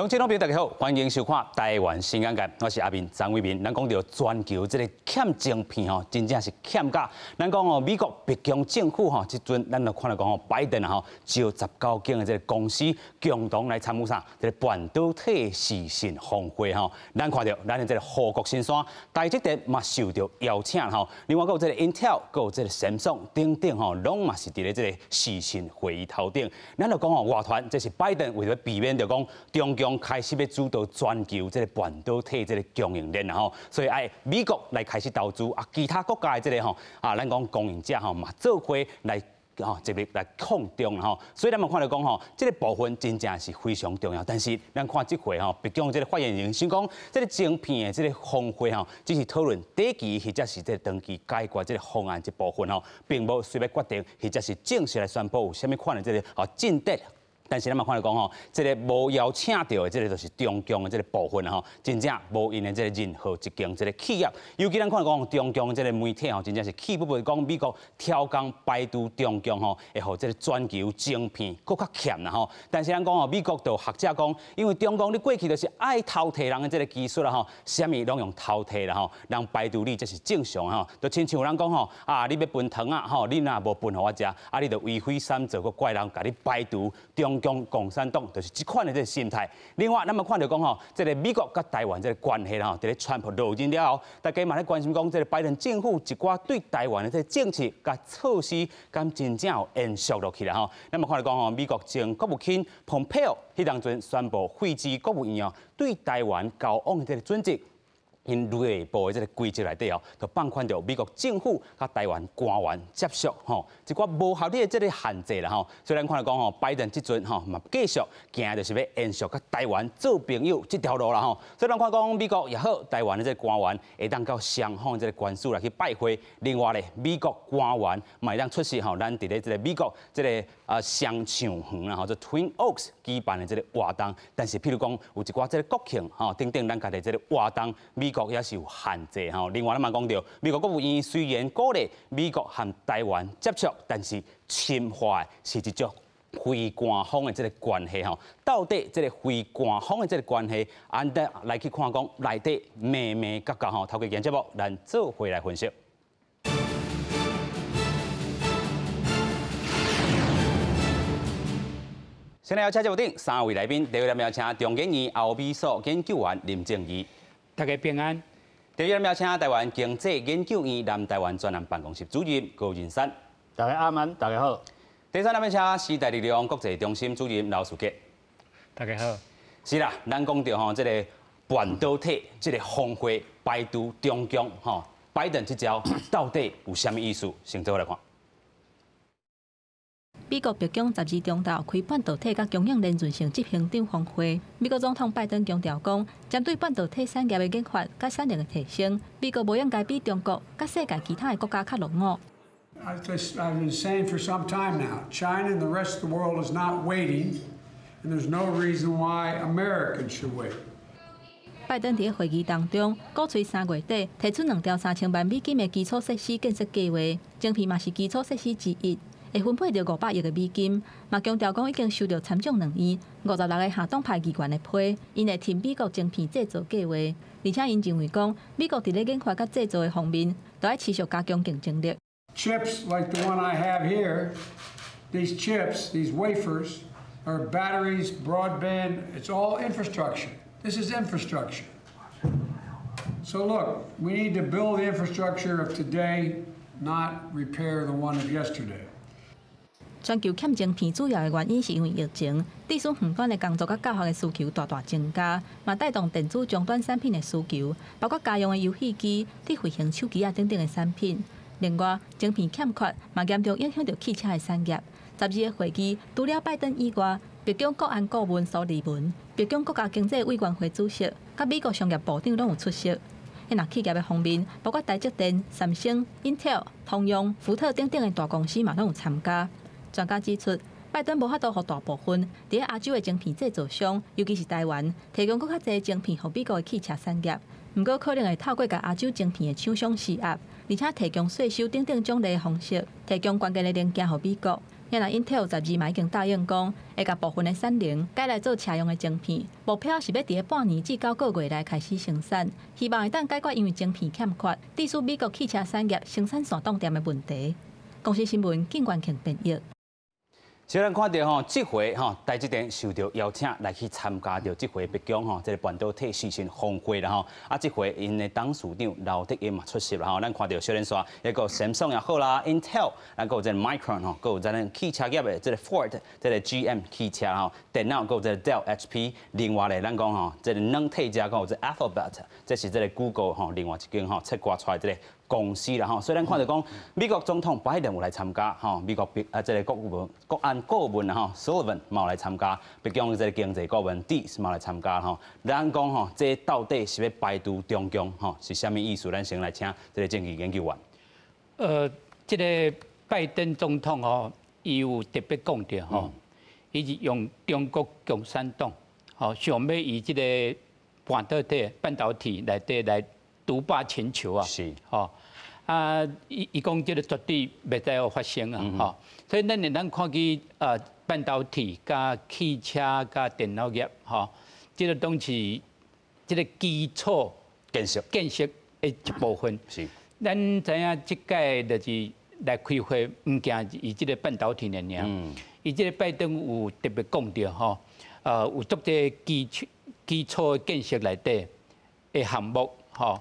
各位听众朋友，大家好，欢迎收看《台湾新眼界》，我是阿明张伟民。咱讲到全球这个欠晶片吼，真正是欠价。咱讲美国白宫政府吼，即阵咱就看到讲拜登啊招19间的这个公司共同来参与啥？这个半导体视讯峰会吼，咱看到咱的这个护国神山台积电嘛受到邀请吼。另外，还有这个 Intel， 还有这个 Samsung 等等吼，拢嘛是伫咧这个视讯会议头顶。咱就讲外传，这是拜登为了避免着讲中共开始要主导全球这个半导体这个供应链吼，所以美国来开始投资其他国家的这个咱讲供应者嘛做伙来极力来抗中所以咱们看到讲这个部分真正是非常重要。但是咱看这回白宫这个发言人先讲，这个晶片的这个峰会只是讨论短期或者是这长期解决这个方案这部分并无随便决定或者是正式来宣布有啥物款的这个进展。但是咱嘛看到讲这个无邀请到的这个就是中共的这个部分真正无因的这个任何一间这个企业，尤其咱看到讲中共的这个媒体真正是气不不讲美国挑工排除中共会互这个全球晶片更较欠啦但是咱讲美国就学者讲，因为中共你过去就是爱偷摕人的这个技术啦啥物拢用偷摕啦人排除你这是正常就亲像人讲你要分糖你若无分互我食你就为非三者，佮怪人甲你排除中共产党就是这款的这个心态。另外，咱们看到讲这个美国甲台湾这个关系在咧川普落任了后，大家嘛咧关心讲这个拜登政府一寡对台湾的这个政策甲措施，敢真正有延续落去啦咱们看到讲美国前国务卿蓬佩奥迄当阵宣布废止国务院对台湾交往的这个准则。因内部的这个规则内底就放宽着美国政府甲台湾官员接触一寡无合理的这个限制啦所以咱看到讲拜登这阵嘛继续行就是要延续甲台湾做朋友这条路啦所以咱看讲美国也好，台湾的这个官员会当到双方这个官署来去拜会。另外咧，美国官员嘛会当出席咱伫咧这个美国这个双橡园这 Twin Oaks 举办的这个活动。但是譬如讲有一寡这个国庆等等，咱家己这个活动美国也是有限制另外，咱嘛讲到美国国务院虽然鼓励美国和台湾接触，但是侵犯是一种非官方的这个关系到底这个非官方的这个关系，来去看讲内底咩咩角角透过今节目，咱做回来分析。先来邀请节目顶3位来宾，第一位邀请中研院欧美所研究员林正义。大家平安。第二位邀请台湾经济研究院南台湾专栏办公室主任高仁山。大家阿曼，大家好。第三位邀请时代力量国际中心主任刘树杰。大家好。是啦，咱讲到这个半导体这个峰会排除中共拜登这招到底有啥物意思？先做来看。美国白宫12中昼开半导体甲供应链韧性执行长峰会，美国总统拜登强调讲，针对半导体产业的研发甲产能的提升，美国无应该比中国甲世界其他的国家较落伍。I've been saying for some time now, China and the rest of the world is not waiting, and there's no reason why Americans should wait. 拜登伫会议当中，鼓吹3月底提出2兆3千万美金的基础设施建设计划，晶片嘛是基础设施之一。会分配到500亿的美金，嘛强调讲已经收到参众两院56个下党派议员的批，因会挺美国晶片制造计划，而且因认为讲美国伫咧研发甲制造的方面，都要持续加强竞争力。Chips like the one I have here, these chips, these wafers, are batteries, broadband. It's all infrastructure. This is infrastructure. So look, we need to build the infrastructure of today, not repair the one of yesterday. 全球欠晶片主要的原因是因为疫情，地区远端的工作甲教学的需求大大增加，嘛带动电子终端产品的需求，包括家用的游戏机、智慧型手机等等的产品。另外，晶片欠缺嘛严重影响到汽车的产业。12个会议除了拜登以外，白宫国安顾问苏利文、白宫国家经济委员会主席、甲美国商业部长拢有出席。那企业的方面，包括台积电、三星、Intel、通用、福特等等的大公司嘛拢有参加。专家指出，拜登无法度互大部分伫咧亚洲的晶片制造商，尤其是台湾，提供更较侪晶片予美国的汽车产业。不过，可能会透过甲亚洲晶片的厂商施压，而且提供税收等等奖励的方式，提供关键的零件予美国。原来 Intel 12嘛已经答应讲，会甲部分的产能改来做车用的晶片，目标是要伫半年至9个月内开始生产，希望会当解决因为晶片欠缺，致使美国汽车产业生产线断电的问题。公司新闻景冠庆编译。虽然看到吼，这回吼台积电受到邀请来去参加到这回北京吼，这个半导体视讯峰会啦吼。啊，这回因的董事长刘德英嘛出席啦吼。咱看到小林说，一个 Samsung 也好啦 ，Intel， 咱有这 Micron 吼，有咱汽车业的这个 Ford， 这个 GM 汽车吼，电脑有这 Dell、HP， 另外咧，咱讲吼，这个软体家有这 Alphabet， 这是这个 Google 吼，另外一间吼，切割出来这个。公司啦吼，虽然看到讲美国总统拜登有来参加吼，美国这个国安顾问啦吼 Sullivan 嘛有来参加，北京这个经济顾问 Dees 嘛来参加吼。咱讲吼，这到底是要排除中共吼，是啥物意思？咱先来请这个政治研究员。这个拜登总统吼，伊有特别讲到吼，伊是用中国共产党吼，想要以这个半导体内底来独霸全球啊。是。吼。伊讲这个绝对袂再有发生啊！吼，所以咱看起半导体、加汽车、加电脑业，吼，这个东西，这个基础建设的一部分。是。咱知影这届就是来开会，唔惊伊这个半导体的尔。伊这个拜登有特别讲到吼，有足这基础建设内底的项目，吼。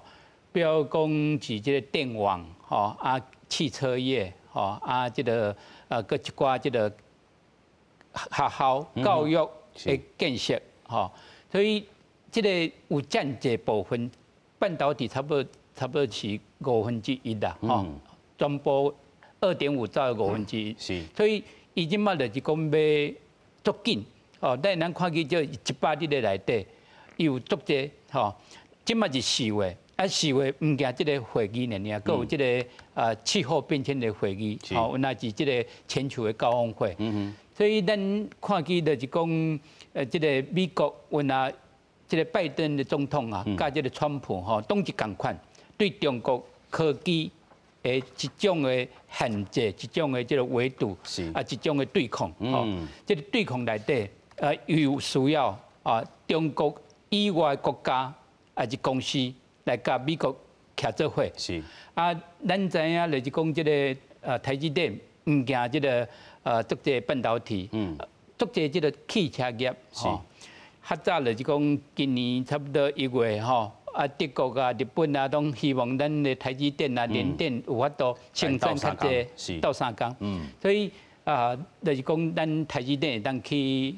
比如讲是这个电网，吼汽车业，吼这个各一寡这个学校教育的建设，吼，所以这个有占这部分半导体差不多是1/5啦，吼，全部2.5兆的1/5。是，所以伊即马就是讲要足紧，哦，咱看起这100日的内底有足这，吼，即马是4月。4月唔惊这个会议呢，佮有这个气候变迁的会议，吼，那是这个全球的高峰会。所以咱看起就是讲，这个美国这个拜登的总统啊，甲这个川普吼，都是共款，对中国科技的一种的限制，一种的这个围堵，一种的对抗。吼，这个对抗内底，有需要中国以外国家是公司。来甲美国徛做伙，是咱知影就是讲这个台积电唔惊这个足济半导体，足济这个汽车业，吼，较早就是讲今年差不多1月吼，德国啊、日本啊，都希望咱的台积电啊、联电有法度生产较济到3天，所以就是讲咱台积电会当去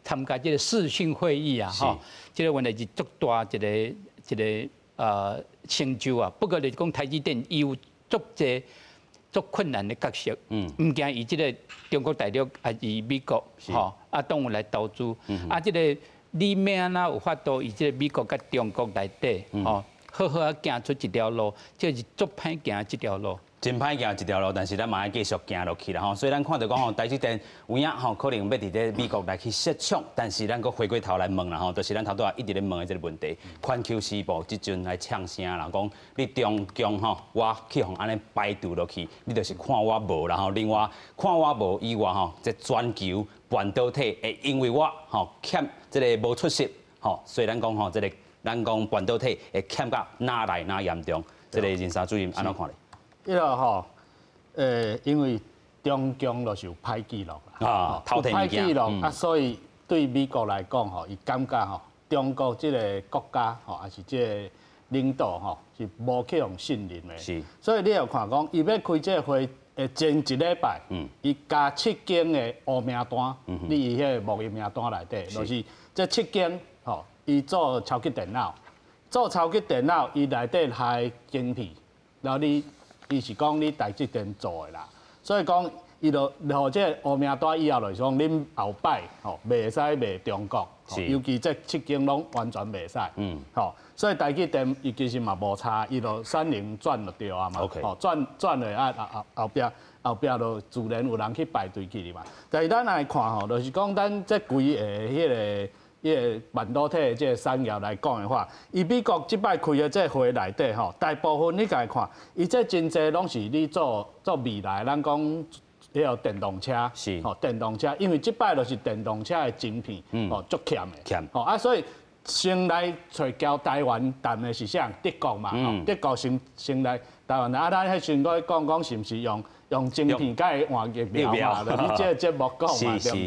参加这个视讯会议啊，吼，这个原来是足大一个。成就啊，不过就是讲台积电伊有足济足困难的角色，唔惊伊即个中国大陆还是美国，吼，当有来投资，即个你命哪有法度以即个美国甲中国内底，吼，好好行出一条路，这是足歹行一条路。真歹行一条路，但是咱嘛要继续行落去啦吼。所以咱看到讲吼，台积电有影吼，可能要伫咧美国来去设厂，但是咱搁回过头来问啦吼，就是咱头拄啊一直咧问的这个问题，环球时报即阵来呛声啦，讲你中共吼，我去互安尼排除落去，你就是看我无啦吼。另外看我无以外吼，这全球半导体会因为我吼欠这个无出息吼，所以咱讲吼，这个咱讲半导体会欠到哪来哪严重，这个人沙主任安怎看咧？迄个吼，因为中共就是有歹记录啦，偷听物件，记录所以对美国来讲吼，伊感觉吼，中国这个国家吼，还是这个领导吼，是无去用信任的。是，所以你要看讲，伊要开这个会，前一礼拜，伊加7间的黑名单，你伊迄个贸易名单内底，就是这7间吼，伊做超级电脑，伊内底还晶片，然后伊是讲你台积电做的啦，所以讲伊就互这黑名单以后就是讲，恁后摆吼袂使卖中国，尤其这7间拢完全袂使，吼，所以台积电伊其实嘛无差，伊就产能转就对啊嘛，吼转了后壁就自然有人去排队去哩嘛。但是咱来看吼，就是讲咱这规个迄个半导体的这个产业来讲的话，以美国即摆开的这会内底吼，大部分你家看，伊这真济拢是你做未来，咱讲也有电动车，是电动车，因为即摆就是电动车的晶片，足欠的，所以先来找交台湾谈的是啥？德国嘛，德国先来台湾，咱迄先来讲是毋是用晶片甲伊换疫苗嘛？就你即个节目讲嘛，对不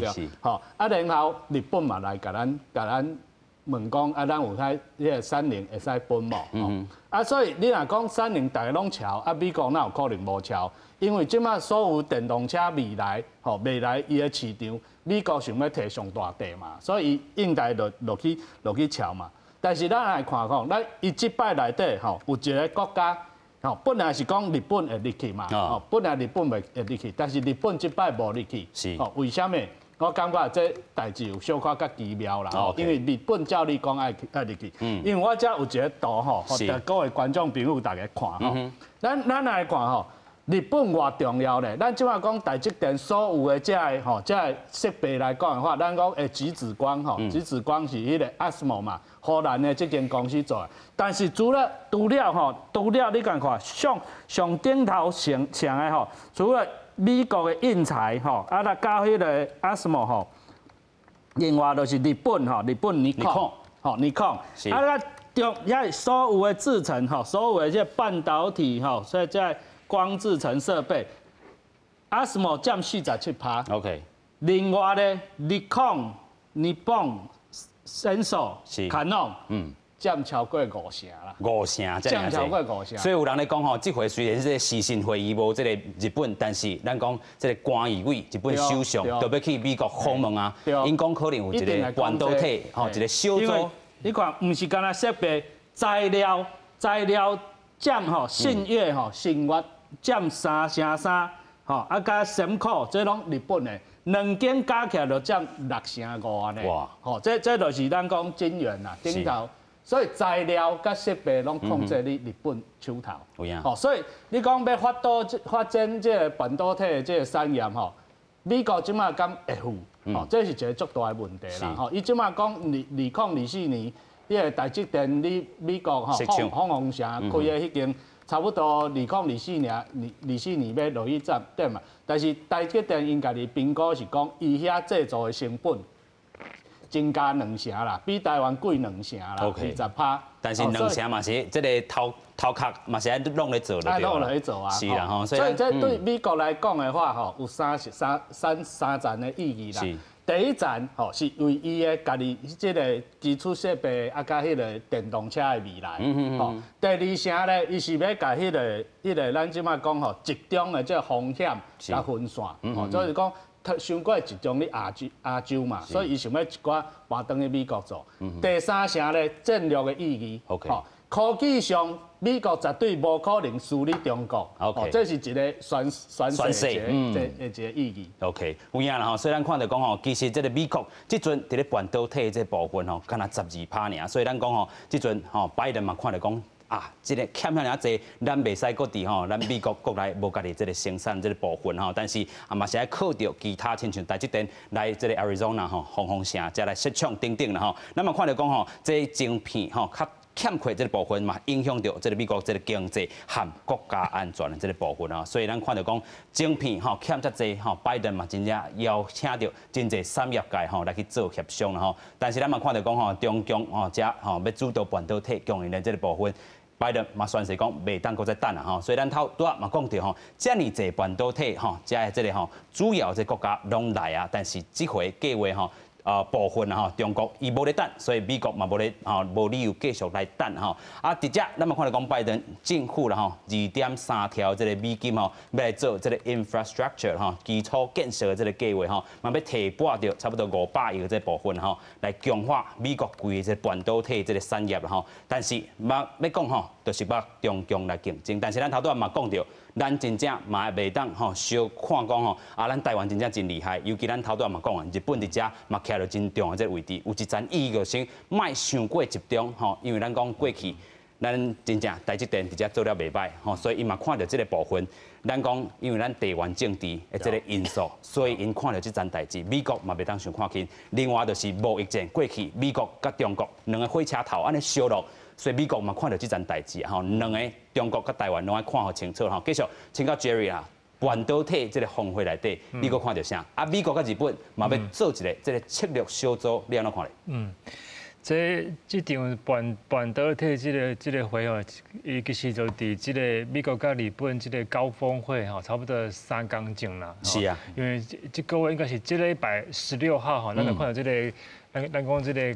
对？然后日本嘛来甲咱问讲，咱有迄个30会使分无？所以你若讲30大家拢超，美国哪有可能无超？因为即马所有电动车未来伊的市场，美国想要摕上大地嘛，所以伊应该落去超嘛。但是咱来看看，咱伊即摆内底有一个国家，本来是讲日本会入去嘛，本来日本会入去，但是日本即摆无入去，为什么？我感觉这代志有小可较奇妙啦，因为日本照你讲爱入去，因为我遮有一个图互各位观众朋友大家看咱来看日本偌重要咧，咱即摆讲台积电所有的这个设备来讲的话，咱讲质子光质子光是迄个 ASML 嘛，荷兰的这间公司做的。但是除了你看看上顶头上的除了美国的印材啊，来加迄个 ASML 另外就是日本尼康，啊，中遐所有的制程所有的这半导体所以在光制成设备 ，ASML 占47%。OK。另外呢，尼康、日本、Sensor、Canon，占超过50%啦。50%，占超过50%。所以有人咧讲这回虽然这个视讯会议无这个日本，但是咱讲这个官议委日本首相都要去美国访问啊，因讲可能有一个半导体一个小组。你看，唔是干那设备、材料占信越信越。占3%，啊加深科，这拢日本的，两间加起来就占6%5%安尼。哇！这就是咱讲晶圆啦，顶头，所以材料甲设备拢控制伫日本手头。有影。所以你讲要发展这个半导体的这个产业美国即马敢会付？这是一个足大的问题啦。伊即马讲2024年，迄个台积电你美国凤凰城开的迄间。差不多2024年要落去站对嘛？但是台积电因家己评估是讲，伊遐制造的成本增加2成啦，比台湾贵2成啦，20%。但是2成嘛是这个头壳嘛是爱弄咧做了，弄咧做啊。是啦吼，所以这对美国来讲的话有三层的意义啦。第一站是为伊的家己即个基础设备甲迄个电动车的未来。第二层咧，伊是要甲迄个咱即摆讲集中的即个风险甲分散。就是讲，伤过集中伫亚洲嘛，所以伊想要一寡搬转去美国做。第三层咧，战略的意义。科技上，美国绝对无可能输你中国。这是一个宣誓一个意义。OK， 有影啦吼，所以咱看到讲其实这个美国即阵伫咧半导体这部分敢若12%尔，所以咱讲即阵拜登嘛看到讲啊，这个欠遐尔济，咱袂使搁伫咱美国国内无家己这个生产这个部分但是嘛是爱靠着其他亲像台积电来这个 Arizona 凤凰城，再来设厂等等啦咱嘛看到讲这晶片较欠缺这个部分嘛，影响到这个美国这个经济和国家安全的这个部分所以咱看到讲晶片欠遮济拜登嘛真正邀请到真济产业界来去做协商啦但是咱嘛看到讲中共遮要主导半导体供应链这个部分。拜登嘛宣示讲袂当搁再等啦所以咱头拄仔嘛讲到遮尔济半导体遮的这个主要这国家拢来啊，但是这回计划部分中国伊无咧等，所以美国嘛无咧无理由继续来等伫遮咱嘛看到讲拜登政府啦2.3条这个美金要来做这个 infrastructure 基础建设的这个计划嘛要提拨到差不多500亿的这部分来强化美国规个这半导体这个产业啦但是嘛要讲就是要中共来竞争，但是咱头拄仔嘛讲到。咱真正嘛袂当小看讲咱台湾真正真厉害，尤其咱头拄仔嘛讲日本伫遮嘛徛到真重的这个位置，有一层意义就先莫伤过集中因为咱讲过去咱真正台积电伫遮做了袂歹所以伊嘛看到这个部分，咱讲因为咱地缘政治的这个因素，所以因看到这件代志，美国嘛袂当想看轻。另外就是贸易战过去，美国甲中国两个火车头安尼烧落。所以美国嘛看到这件代志两个中国甲台湾拢爱看好清楚继续请教 Jerry 啊，半导体这个峰会内底，你搁看到啥？啊，美国甲日本嘛要做一个这个策略小组，你安怎看咧？这场半导体这个会哦，伊其实就伫这个美国甲日本这个高峰会吼，差不多3天前啦。是啊，因为这个月应该是这礼拜16号吼，咱就看到这个，咱讲这个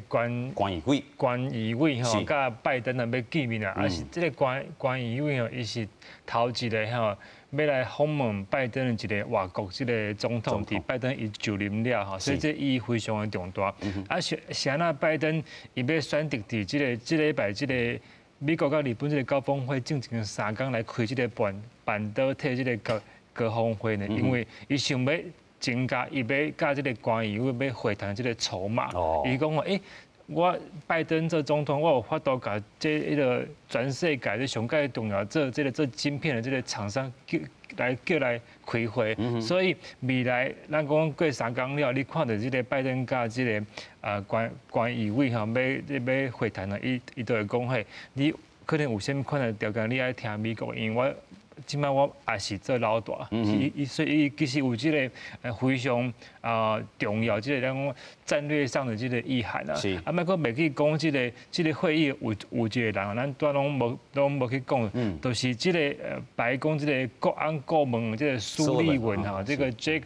关于委吼，甲拜登啊要见面啊，啊是这个关于委吼，伊是头一个吼。要来访问拜登的一个外国这个总统，伫拜登伊就任了吼，所以这意义非常的重大。啊，是安那拜登伊要选择伫这礼拜这个美国甲日本这个高峰会进行3天来开这个半导体这个高峰会呢？因为伊想要增加伊要甲这个关于要会谈这个筹码。伊讲话我拜登做总统，我有法度甲这个全世界这上界重要做晶片的这个厂商叫来开会，所以未来咱讲过3天了，你看到这个拜登甲这个关于委吼要会谈啊，伊都会讲嘿，你可能有啥物款的条件，你爱听美国，因为即摆我也是做老大，所以其实有这个非常重要，这个咱讲战略上的这个意涵啊。啊，莫阁袂去讲这个会议有一个人，咱都拢无去讲，就是这个白宫这个国安顾问这个苏利文哈，这个 Jake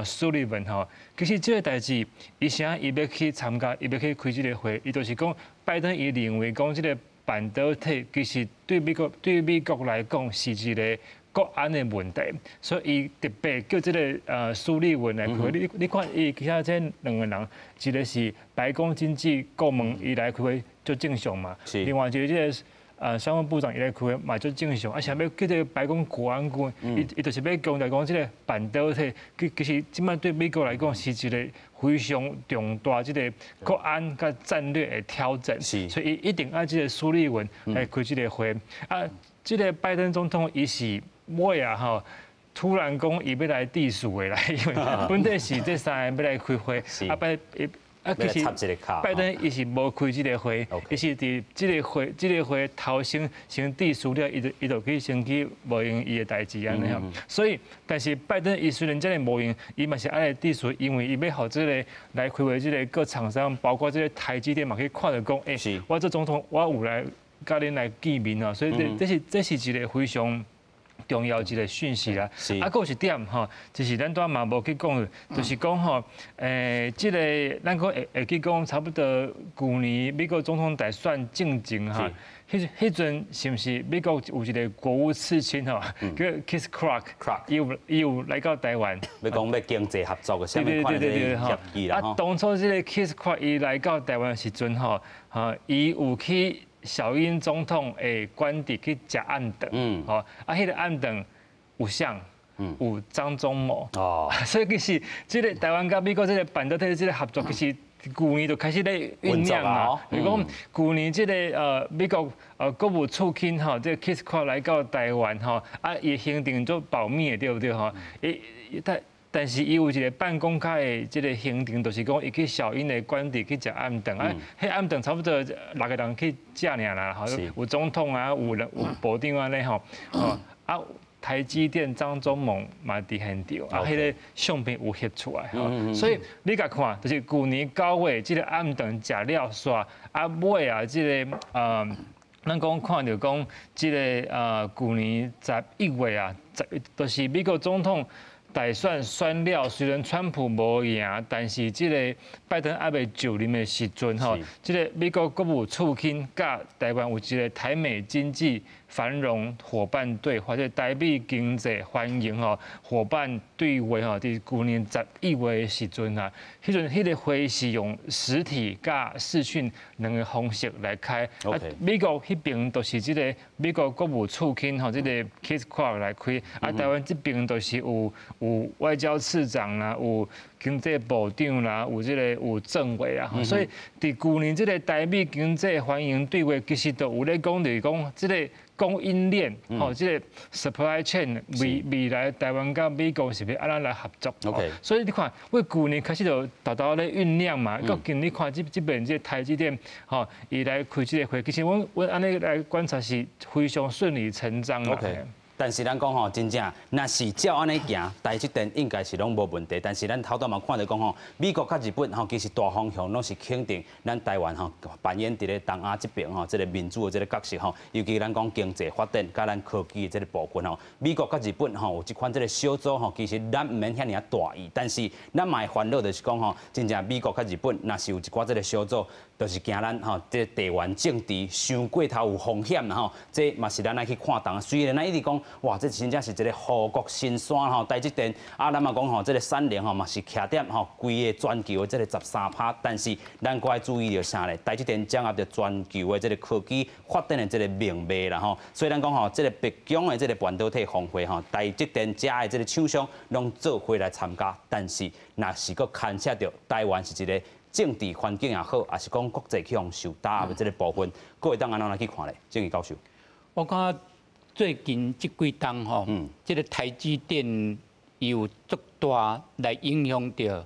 苏利文哈，其实这个代志，伊啥伊要去参加，伊要去开这个会，伊就是讲拜登伊认为讲这个。半导体其实对美国来讲是一个国安的问题，所以伊特别叫这个苏利文来开会。你看伊其他这2个人，一个是白宫经济顾问伊来开会就正常嘛，另外一个这个商务部长伊来开会嘛就正常。啊，想要叫这个白宫国安顾问，伊就是要强调讲这个半导体，其实即摆对美国来讲是一个。非常重大，这个国安甲战略的挑战，所以一定要这个苏利文来开这个会。啊，这个拜登总统伊是尾啊吼，突然讲伊要来地属的啦，因为本来是这3个要来开会，其实拜登伊是无开这个会，伊是伫这个会头先地属了，伊就去先去无用伊的代志安尼吼。所以，但是拜登伊虽然真个无用，伊嘛是爱来地属，因为伊要互这个来开会这个各厂商，包括这个台积电嘛，去看到讲，我这总统我有来甲恁来见面啊，所以这是一个非常。重要一个讯息啦，啊，佫有一点吼，就是咱拄嘛无去讲，就是讲吼，即个咱佫会去讲，差不多去年美国总统大选进前哈，迄阵是毋是美国有一个国务次卿吼，叫 Keith Clark，伊有来到台湾，要讲要经济合作个啥物款的协议啦。啊，当初即个 Keith Clark 伊来到台湾时阵吼，伊有去。小英总统的官邸去食暗顿，吼，迄个暗顿有像，有张忠谋，所以其实这个台湾甲美国这个半导体这个合作，其实去年就开始咧酝酿啊。比如讲去年这个美国国务次卿吼，这个 Keith Clark 来到台湾吼，啊，伊行程做保密的对不对吼？但是伊有一个半公开的这个行程，就是讲伊去小英的官邸去食暗顿啊，迄暗顿差不多6个人去食尔啦，吼，有总统啊，有部长安尼吼，啊，台积电张忠谋嘛伫现场，啊，迄个相片有翕出来，所以你甲看，就是去年9月这个暗顿食了煞，啊尾啊这个咱讲看到讲这个去年11月啊，就是美国总统。大选了，虽然川普无赢，但是这个拜登还未就任的时阵吼，这个美国国务次卿甲台湾有一个台美经济繁荣伙伴对话，或者台美经济欢迎吼伙伴对话吼，伫去年11月的时阵啊，迄个会议是用实体甲视讯2个方式来开。啊，美国迄边就是这个美国国务次卿吼，这个 Keith Clark 来开，啊，台湾这边就是有外交次长啦，有经济部长啦，有政委啊，所以伫去年这个台美经济欢迎对话，其实都有咧讲，就是讲这个供应链，吼，这个 supply chain 未来台湾甲美国是要安怎来合作？所以你看，为去年开始就豆咧酝酿嘛，到今你看这边这台积电，吼，伊来开这个会，其实阮安尼来观察是非常顺理成章啦。但是咱讲吼，真正若是照安尼行，台积电应该是拢无问题。但是咱头段嘛看到讲吼，美国甲日本吼其实大方向拢是肯定咱台湾吼扮演伫咧东亚这边吼，这个民主的这个角色吼，尤其咱讲经济发展甲咱科技的这个部分吼，美国甲日本吼有即款这个小组吼，其实咱毋免遐尔大意，但是咱嘛会烦恼就是讲吼，真正美国甲日本若是有一寡这个小组，就是惊咱吼这地缘政治伤过头有风险啦吼，这嘛是咱爱去看重。虽然咱一直讲。哇，这真正是一个护国神山吼，台积电啊，咱嘛讲吼，这个产能吼嘛是徛点吼，规个全球的这个13%，但是咱该注意到啥咧？台积电掌握着全球的这个科技发展的这个命脉啦吼，所以咱讲吼，这个北京的这个半导体峰会吼，台积电家的这个厂商拢做伙来参加，但是若是佫牵涉到台湾是一个政治环境也好，也是讲国际去用受打压的这个部分，各位当安怎来去看咧？郑毅教授，我看。最近这几天吼，这个台积电有足大来影响到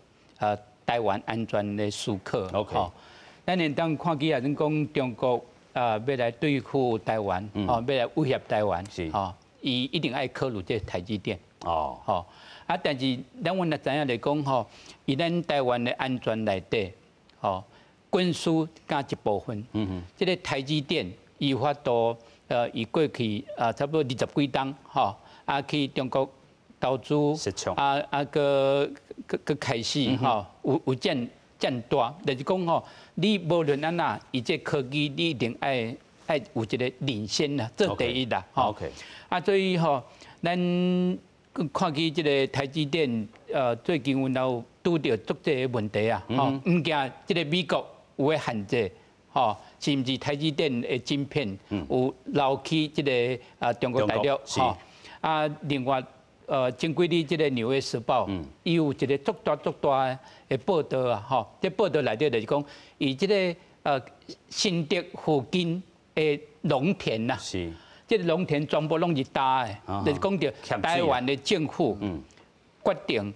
台湾安全的思考。OK，咱现当看起来，咱讲中国要来对付台湾，要来威胁台湾，伊一定爱考虑这台积电。但是咱阮也知影来讲吼，以咱台湾的安全内底，军事加一部分，这个台积电伊法度。伊过去差不多20几档，去中国投资，个开始有占大，就是讲你无论安那，伊这科技你一定爱有一个领先啦，做第一啦，所以咱看起这个台积电，最近阮有拄到足济问题啊，毋惊这个美国有诶限制。是毋是台积电的晶片有漏去这个中国大陆？另外前几日这个《纽约时报》伊有一个足大的报道啊，这报道内底就是讲，以这个新竹附近的农田呐，这个农田全部拢是大的，就是讲到台湾的政府决定。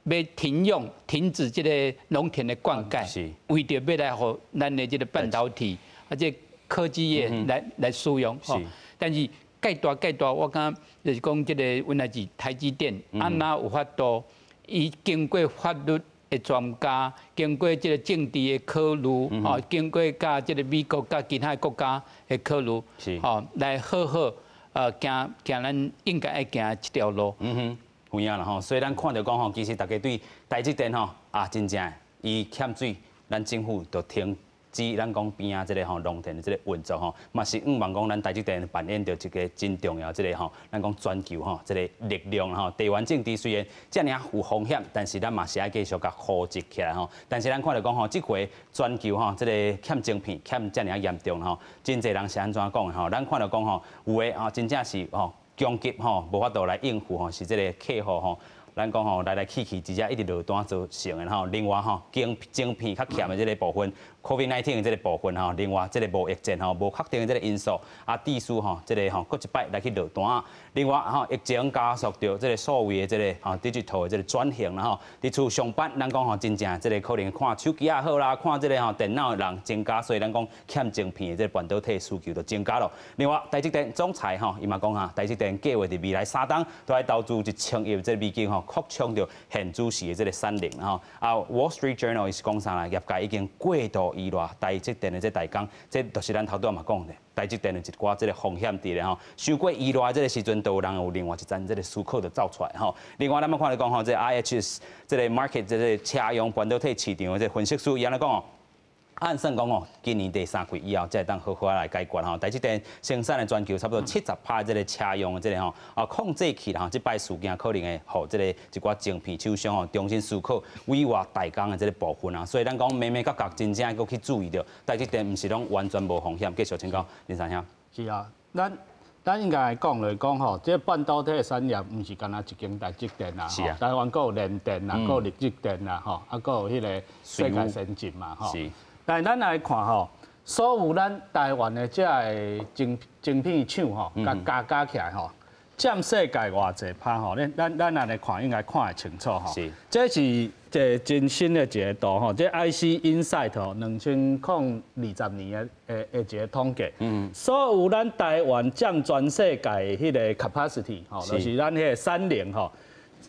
要停止这个农田的灌溉，为着要来互咱的这个半导体这科技业来使用。但是介大，我感就是讲这个阮来自台积电，安那有法度，伊经过法律的专家，经过这个政治的考虑，经过甲这个美国甲其他国家的考虑，来好行咱应该爱行这条路。有影啦吼，所以咱看到讲吼，其实大家对台积电吼真正伊欠水，咱政府就停止咱讲边啊这个吼农田的这个运作吼，嘛是望讲咱台积电扮演着一个真重要这个吼，咱讲全球吼这个力量吼，地缘政治虽然遮尔有风险，但是咱嘛是爱继续甲扶植起来吼。但是咱看到讲吼，这回全球吼这个欠晶片欠遮尔严重吼，真侪人是安怎讲的吼？咱看到讲吼，有诶真正是吼。供给吼无法度来应付吼，是这个客户吼，咱讲吼来去，直接一直落单造成的吼。另外吼，晶片较欠的这个部分 ，COVID-19 的这个部分吼，另外这个无疫情吼，无确定的这个因素，致使吼这个吼搁一摆来去落单。另外吼，疫情加速着这个所谓的这个digital 的这个转型啦吼。伫厝上班，咱讲吼真正这个可能看手机也好啦，看这个电脑的人增加，所以咱讲欠晶片的这个半导体需求就增加咯。另外，台积电总裁吼，伊嘛讲台积电计划伫未来3档都来投资1,000亿这美金吼，扩充着现主时的这个产能吼。Wall Street Journal 是讲啥啦？业界已经过度依赖台积电的这代工，这就是咱头段嘛讲的。台积电的一寡这个风险伫咧吼，伤过依赖这个时阵，都有人有另外一层这个思考就走出来吼。另外，咱们看来讲吼，这 IHS 这个 market 这个车用半导体市场的这分析师伊安尼讲哦。按算讲哦，今年第3季以后才会当好好来解决吼。台积电生产的全球差不多70%这个车用的这个吼控制器啦吼，这摆事件可能会互这个一寡晶片厂商吼重新思考委外代工的这个部分啊。所以咱讲每角真正要去注意到，台积电唔是拢完全无风险。继续请教林三兄。是啊，咱应该来讲吼，这半导体的产业唔是干那一间台积电啦，台湾佫有联电啦，佫有力积电啦，吼，佫有迄个世界先进嘛，吼。但咱来看吼，所有咱台湾的这个晶片厂吼，加起来吼，占世界偌济趴吼，咱安尼看应该看会清楚吼。是，这是一个真新的一个图吼，这 IC Insight 吼，2020年的一个统计。所有咱台湾占全世界的迄个 capacity 吼，就是咱迄个产能吼，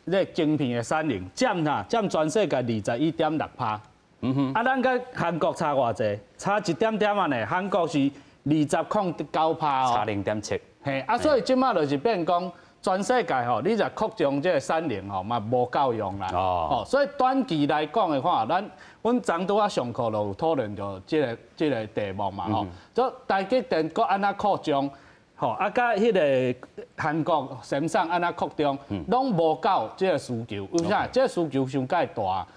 这晶片的产能占全世界21.6%。啊，咱甲韩国差偌济？差一点点啊呢，韩国是20.9%哦。差0.7。嘿，啊，所以即马就是变讲，全世界吼，你若扩张这个产能吼，嘛无够用啦。哦，所以短期来讲的话，阮昨拄仔上课就有讨论到即个题目嘛吼。所以台积电搁安怎扩张，吼，啊，甲迄个韩国三星安怎扩张，拢无够即个需求。为啥？即个需求伤介大。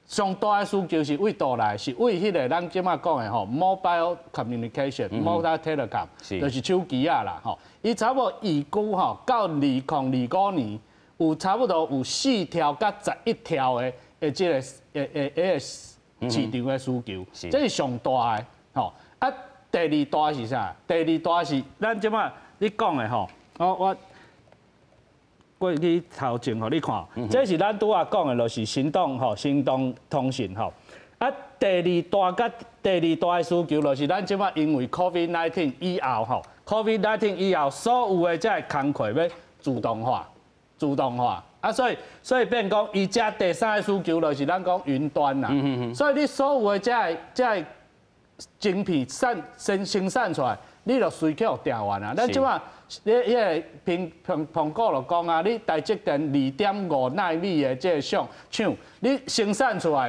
上大的需求是为倒来，是为迄个咱即马讲的吼 ，mobile communication、mobile telecom， 就是手机啊啦吼。伊差不多预估吼，到2025年有差不多有4条到11条的即个市场的需求，这是上大的吼。啊，第二大是啥？第二大是咱即马你讲的吼，我过去头前互你看，这是咱拄仔讲的，就是行动通讯吼。啊，第二大的需求，就是咱即马因为 COVID-19 以后吼 ，COVID-19 以后所有的这工课要自动化，啊，所以变讲，伊这第三个需求就是咱讲云端啦。所以你所有的这晶片生产出来，你就随去订完啊。咱即马。你迄个苹果就讲啊，你台积电2.5奈米的这个厂，你生产出来，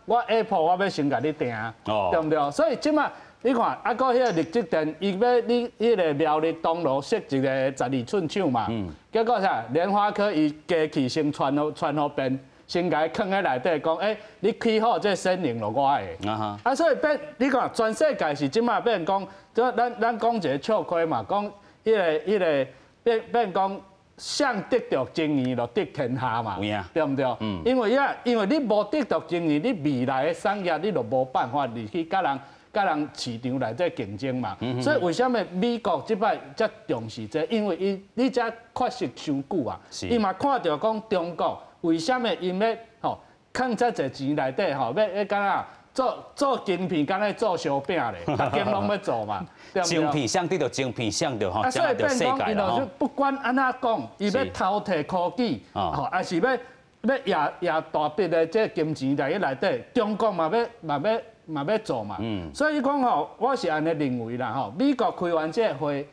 我 Apple 我要先甲你订，对不对？所以即马你看，啊，搁迄个立积电，伊要你迄个苗栗东路设一个12寸厂嘛，结果啥？联发科伊机器先传好边，先甲伊囥喺内底，讲你开好这性能就我的。啊，所以你看全世界是即马变讲，咱讲一个笑话嘛，讲。迄个变讲，想得到正义就得天下嘛，对不对？因为你无得到正义，你未来的产业你就无办法入去甲人市场内底竞争嘛。所以为什么美国即摆遮重视这？因为你遮确实伤久啊，伊嘛看到讲中国为什么因要吼囥遮侪钱内底吼，要干啊？做晶片，敢咧做烧饼咧，大家拢要做嘛。晶片想得到晶片，想到吼，所以变讲，伊就不管安怎讲，伊要偷摕科技，吼，还是要也大笔的这金钱在内底，中国嘛要做嘛。所以讲吼，我是安尼认为啦吼，美国开完这会，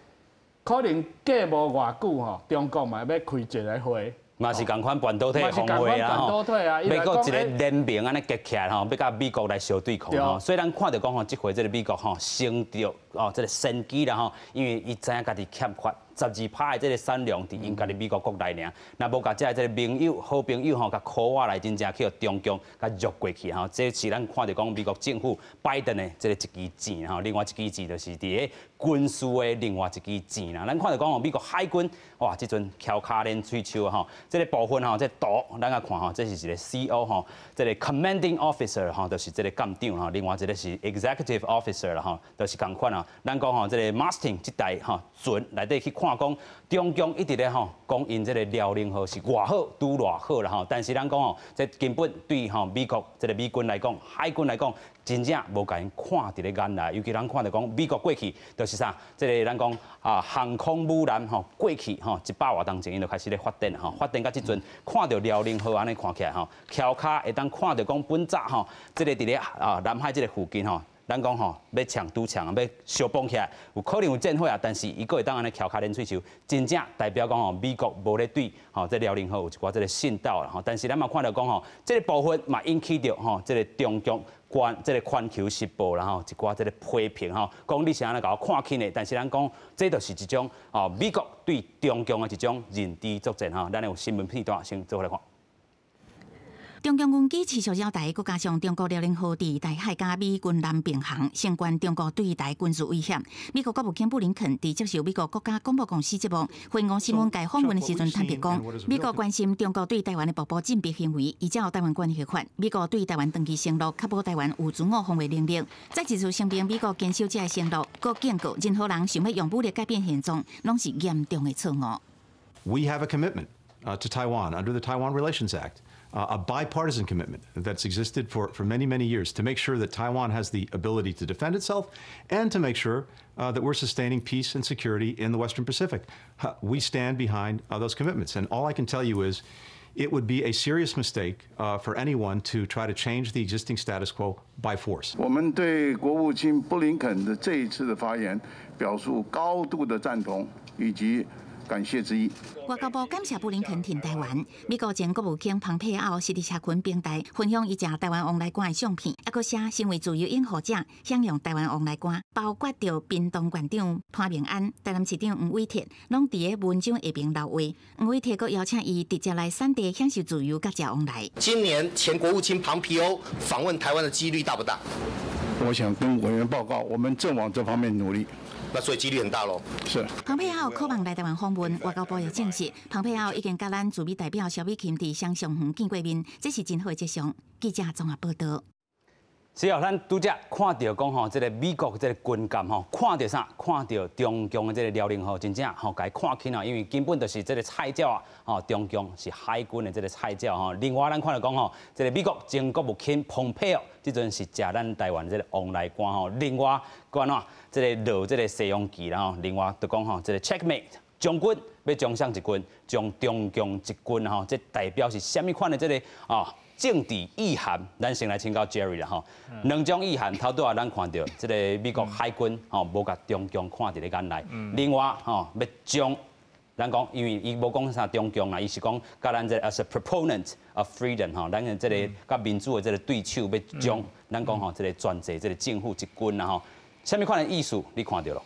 可能过无偌久吼，中国嘛要开一个会。嘛是共款半导体防卫啊吼，美国一个联名安尼结起来吼，要甲美国来相对抗吼，所以咱看到讲吼，这回这个美国吼，升到这个先机啦吼，因为伊知影家己欠缺。12%的这个产量伫因家己美国国内尔，若无甲这个盟友、好朋友吼，甲 call 来真正去中共甲入过去吼，这是咱看到讲美国政府拜登的这个一支箭吼，另外一支箭就是伫咧军事的另外一支箭啦。咱看到讲吼，美国海军哇，即阵翘脚练喙手吼，这个部分吼，这图咱啊看吼，这是一个 CO 吼，这个 commanding officer 吼，就是这个舰长吼，另外一个是 executive officer 啦吼，都是共款啊。咱讲吼，这个 Mustang 这台吼船内底去看。讲中共一直咧吼，讲因这个辽宁号是偌好，拄偌好啦吼。但是咱讲吼，这根本对吼美国这个美军来讲，海军来讲，真正无甲因看伫咧眼内。尤其咱看到讲美国过去就是啥，这个咱讲航空母舰吼过去吼100多当前因就开始咧发展吼，发展到即阵看到辽宁号安尼看起来吼，翘脚会当看到讲本早吼，这个伫咧南海这个附近吼。咱讲吼，要抢拄抢，要相绑起来，有可能有战火啊，但是伊个会当安尼翘脚练喙手，真正代表讲吼，美国无咧对吼，这辽宁号有一寡这个信道啦吼。但是咱嘛看到讲吼，这个部分嘛引起着吼，这个中共这个环球时报啦吼，一寡这个批评吼，讲你是安尼甲我看轻的，但是咱讲这就是一种美国对中共的一种认知作战吼。咱有新闻片段先做来看。中共军机持续扰台，佮加上中国辽宁号伫台海甲美军南并航，相关中国对台军事威胁。美国国务卿布林肯伫接受美国国家广播公司节目《惠俄新闻》访问的时阵坦白讲，美国关心中国对台湾的步步进逼行为，依照台湾关系法，美国对台湾长期承诺，确保台湾有自我防卫能力。再一次声明，美国坚守这个承诺，佮警告任何人想要用武力改变现状，拢是严重的错误。We have a commitment to Taiwan under the Taiwan Relations Act, a bipartisan commitment that's existed for many, many years to make sure that Taiwan has the ability to defend itself and to make sure that we're sustaining peace and security in the Western Pacific. We stand behind those commitments. And all I can tell you is it would be a serious mistake for anyone to try to change the existing status quo by force. 我们对国务卿布林肯的这一次的发言表示高度的赞同以及感谢之意。外交部感谢布林肯挺台湾。美国前国务卿蓬佩奥是伫社群平台分享伊食台湾往来馆的相片，还佫写身为自由拥护者享用台湾往来馆，包括着屏东县长潘明安、台南市长黄伟哲，拢伫个文章下边留话。黄伟哲佫邀请伊直接来产地享受自由甲食往来。今年前国务卿庞皮欧访问台湾的几率大不大？我想跟委员报告，我们正往这方面努力。 那所以几率很大喽。是。蓬佩奥渴望来台湾访问，外交部也证实，蓬佩奥已经甲咱驻美代表萧美琴伫双上园见过面，这是真好的迹象。记者综合报道。是哦，咱拄则看到讲吼，这个美国这个军舰吼，看到啥？看到中共的这个辽宁号，真正吼，甲伊看起啊，因为根本就是这个菜鸟啊，吼，中共是海军的这个菜鸟吼。另外，咱看到讲吼，这个美国前国务卿蓬佩奥，即阵是食咱台湾这个往来官吼。另外，关啊，这个落这个西洋旗啦吼。另外，就讲吼，这个 checkmate， 将军要将上一军，将中共一军吼，这代表是虾米款的这个啊？ 政治意涵，咱先来请教 Jerry 啦吼。两种意涵，头拄啊，咱看到这个美国海军吼，无甲中共看伫咧眼内。另外吼，要将咱讲，因为伊无讲啥中共啦，伊是讲甲咱这 as a proponent of freedom 吼，咱的这个甲民主的这个对手，要将咱讲吼，这个专制这个政府一军啦吼，虾米款的意思你看到咯？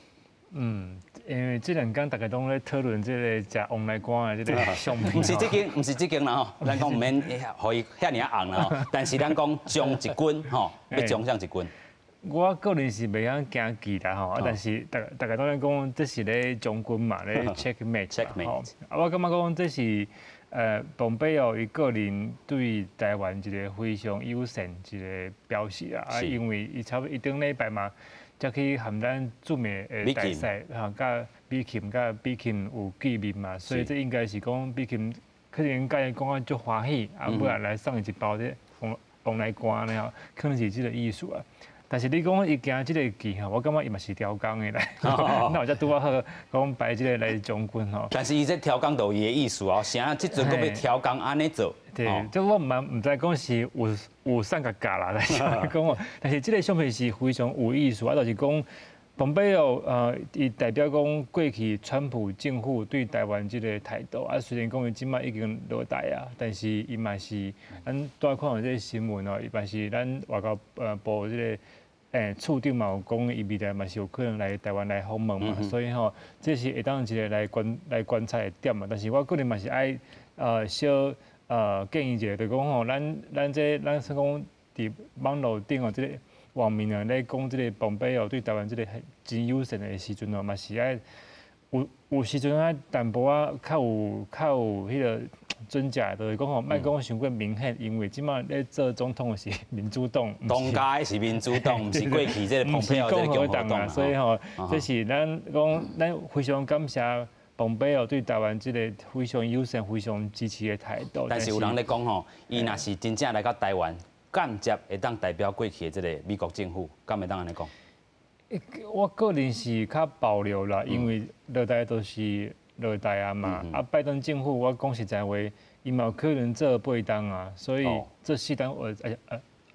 因为这两天大家都在讨论这个食往来馆的这个相片，唔是这间啦吼，咱讲唔免可以遐尔红啦吼，但是咱讲将一军吼，要将上一军。我个人是袂晓惊记啦吼，但是大家都在讲这是咧将军嘛，咧 checkmate 吼，我感觉讲这是蓬佩奥伊个人对台湾一个非常友善一个表示啊，因为伊差不多一顶礼拜嘛。 才去和咱驻美的大使，甲比琴有见面嘛，所以这应该是讲比琴可能甲伊讲啊足欢喜，啊不然来送伊一包这往来瓜呢，可能是这个意思啊。但是你讲伊行这个旗吼，我感觉伊嘛是调工的来，那我才拄啊好讲摆这个来将军吼。但是伊这调工都有伊的意思哦，啥即阵佫要调工安尼做。 对，即我唔知讲是有啥个假啦，来讲哦。但是这个相片是非常有意思啊，就是讲蓬佩奥伊代表讲过去川普政府对台湾这个态度啊，虽然讲伊即摆已经落台啊，但是伊嘛是咱拄看到这个新闻哦，伊嘛是咱外交部这个处长嘛有讲，伊未来嘛是有可能来台湾来访问嘛，所以吼，这是会当一个来观察的点嘛。但是我个人嘛是爱小。 建议一下，就讲吼，咱说讲伫网络顶哦，即个网民啊，咧讲即个蓬佩奥对台湾即个真友善的时阵哦，嘛是爱有时阵啊淡薄啊，较有迄个真假，就是讲吼，莫讲伤过明显，因为即马咧做总统是民主党，当家是民主党，毋是过去即个蓬佩奥即个共和党啊，所以吼，这是咱非常感谢。 蓬佩奥对台湾这个非常友善、非常支持的态度。但是有人咧讲吼，伊若是真正来到台湾，间接会当代表过去的这个美国政府，敢会当安尼讲？我个人是较保留啦，因为落台都是落台啊嘛。啊，拜登政府我讲实在话，伊嘛有可能做八当啊，所以这4当